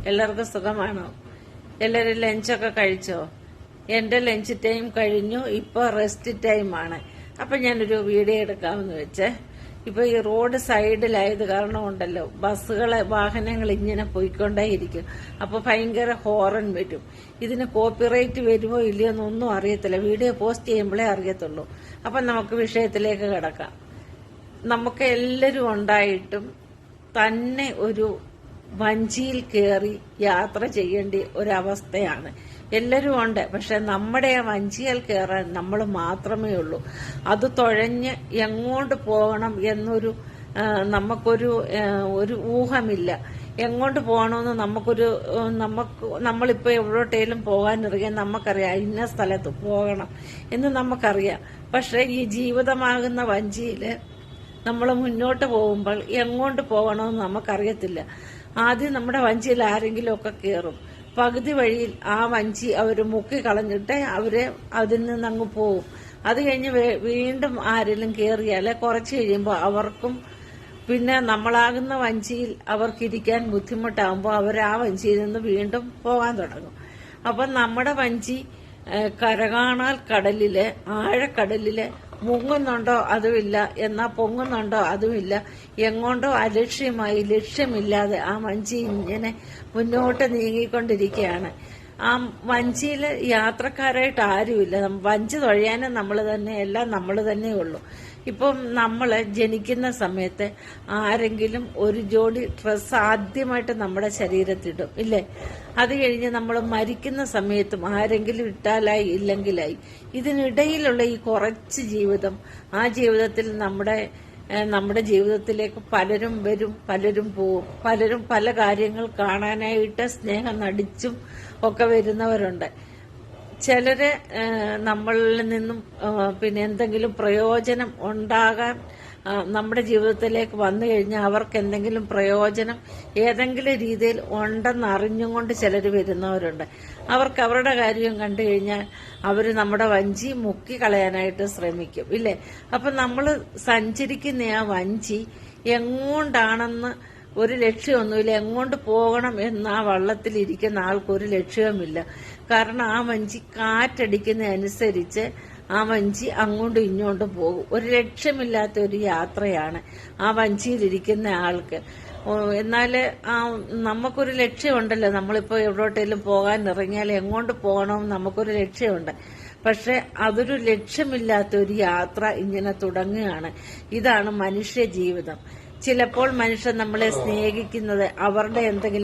എല്ലാവർക്കും സുഖമാണോ? എല്ലാവരും ലഞ്ചൊക്കെ കഴിച്ചോ? എന്റെ ലഞ്ച് ടൈം കഴിഞ്ഞു. ഇപ്പൊ റെസ്റ്റ് ടൈമാണ്. അപ്പൊ ഞാനൊരു വീഡിയോ എടുക്കാമെന്ന് വെച്ചേ. ഇപ്പൊ ഈ റോഡ് സൈഡിലായത് കാരണം ഉണ്ടല്ലോ, വാഹനങ്ങൾ ഇങ്ങനെ പോയിക്കൊണ്ടേയിരിക്കും. അപ്പൊ ഭയങ്കര ഹോറൻ വരും. ഇതിന് കോപ്പിറൈറ്റ് വരുമോ ഇല്ലയോ എന്നൊന്നും അറിയത്തില്ല. വീഡിയോ പോസ്റ്റ് ചെയ്യുമ്പോഴേ അറിയത്തുള്ളൂ. അപ്പൊ നമുക്ക് വിഷയത്തിലേക്ക് കിടക്കാം. നമുക്ക് എല്ലാവരും ഉണ്ടായിട്ടും തന്നെ ഒരു വഞ്ചിയിൽ കയറി യാത്ര ചെയ്യേണ്ട ഒരവസ്ഥയാണ്. എല്ലാവരും ഉണ്ട്. പക്ഷെ നമ്മുടെ ആ വഞ്ചിയിൽ കയറാൻ നമ്മൾ മാത്രമേ ഉള്ളൂ. അത് തുഴഞ്ഞ് എങ്ങോട്ട് പോകണം എന്നൊരു നമുക്കൊരു ഊഹമില്ല. എങ്ങോട്ട് പോകണമെന്ന് നമ്മളിപ്പോ എവിടോട്ടേലും പോകാനിറങ്ങിയാൽ നമുക്കറിയാം ഇന്ന സ്ഥലത്ത് പോകണം എന്ന് നമുക്കറിയാം. പക്ഷെ ഈ ജീവിതമാകുന്ന വഞ്ചിയില് നമ്മൾ മുന്നോട്ട് പോകുമ്പോൾ എങ്ങോട്ട് പോകണമെന്ന് നമുക്കറിയത്തില്ല. ആദ്യം നമ്മുടെ വഞ്ചിയിൽ ആരെങ്കിലും ഒക്കെ കയറും. പകുതി വഴിയിൽ ആ വഞ്ചി അവർ മുക്കി കളഞ്ഞിട്ട് അവര് അതിൽ നിന്ന് അങ്ങ് പോവും. അത് കഴിഞ്ഞ് വീണ്ടും ആരെങ്കിലും കയറിയാൽ കുറച്ച് കഴിയുമ്പോൾ അവർക്കും പിന്നെ നമ്മളാകുന്ന വഞ്ചിയിൽ അവർക്കിരിക്കാൻ ബുദ്ധിമുട്ടാകുമ്പോൾ അവർ ആ വഞ്ചിയിൽ നിന്ന് വീണ്ടും പോകാൻ തുടങ്ങും. അപ്പം നമ്മുടെ വഞ്ചി കരകാണാൽ കടലില്, ആഴക്കടലില് മുങ്ങുന്നുണ്ടോ അതുമില്ല, എന്നാ പൊങ്ങുന്നുണ്ടോ അതുമില്ല. എങ്ങോട്ടോ അലക്ഷ്യമായി ലക്ഷ്യമില്ലാതെ ആ വഞ്ചി ഇങ്ങനെ മുന്നോട്ട് നീങ്ങിക്കൊണ്ടിരിക്കുകയാണ്. ആ വഞ്ചിയില് യാത്രക്കാരായിട്ട് ആരുമില്ല. വഞ്ചി തുഴയാനും നമ്മൾ തന്നെ, എല്ലാം നമ്മൾ തന്നെ ഉള്ളൂ. ഇപ്പം നമ്മള് ജനിക്കുന്ന സമയത്ത് ആരെങ്കിലും ഒരു ജോഡി ഡ്രസ്സ് ആദ്യമായിട്ട് നമ്മുടെ ശരീരത്തിടും, ഇല്ലേ? അത് കഴിഞ്ഞ് നമ്മൾ മരിക്കുന്ന സമയത്തും ആരെങ്കിലും ഇട്ടാലായി ഇല്ലെങ്കിലായി. ഇതിനിടയിലുള്ള ഈ കുറച്ച് ജീവിതം, ആ ജീവിതത്തിൽ നമ്മുടെ ജീവിതത്തിലേക്ക് പലരും വരും, പലരും പോവും. പലരും പല കാര്യങ്ങൾ കാണാനായിട്ട് സ്നേഹം നടിച്ചും ഒക്കെ വരുന്നവരുണ്ട്. ചിലര് നമ്മളിൽ നിന്നും പിന്നെ എന്തെങ്കിലും പ്രയോജനം ഉണ്ടാകാൻ നമ്മുടെ ജീവിതത്തിലേക്ക് വന്നു കഴിഞ്ഞാൽ അവർക്ക് എന്തെങ്കിലും പ്രയോജനം ഏതെങ്കിലും രീതിയിൽ ഉണ്ടെന്ന് അറിഞ്ഞുകൊണ്ട് ചിലർ വരുന്നവരുണ്ട്. അവർക്ക് അവരുടെ കാര്യം കണ്ടു കഴിഞ്ഞാൽ അവർ നമ്മുടെ വഞ്ചി മുക്കി കളയാനായിട്ട് ശ്രമിക്കും, ഇല്ലേ? അപ്പൊ നമ്മൾ സഞ്ചരിക്കുന്ന ആ വഞ്ചി എങ്ങോട്ടാണെന്ന് ഒരു ലക്ഷ്യമൊന്നുമില്ല. എങ്ങോട്ട് പോകണം എന്ന് ആ വള്ളത്തിലിരിക്കുന്ന ആൾക്ക് ഒരു ലക്ഷ്യവുമില്ല. കാരണം ആ വഞ്ചി കാറ്റടിക്കുന്നതനുസരിച്ച് ആ വഞ്ചി അങ്ങോട്ടും ഇങ്ങോട്ടും പോകും. ഒരു ലക്ഷ്യമില്ലാത്ത ഒരു യാത്രയാണ് ആ വഞ്ചിയിലിരിക്കുന്ന ആൾക്ക്. എന്നാല് നമുക്കൊരു ലക്ഷ്യമുണ്ടല്ലോ. നമ്മളിപ്പോ എവിടോട്ടേലും പോകാൻ ഇറങ്ങിയാൽ എങ്ങോട്ട് പോകണമെന്ന് നമുക്കൊരു ലക്ഷ്യമുണ്ട്. പക്ഷെ അതൊരു ലക്ഷ്യമില്ലാത്ത ഒരു യാത്ര ഇങ്ങനെ തുടങ്ങുകയാണ്. ഇതാണ് മനുഷ്യ ജീവിതം. ചിലപ്പോൾ മനുഷ്യൻ നമ്മളെ സ്നേഹിക്കുന്നത് അവരുടെ എന്തെങ്കിലും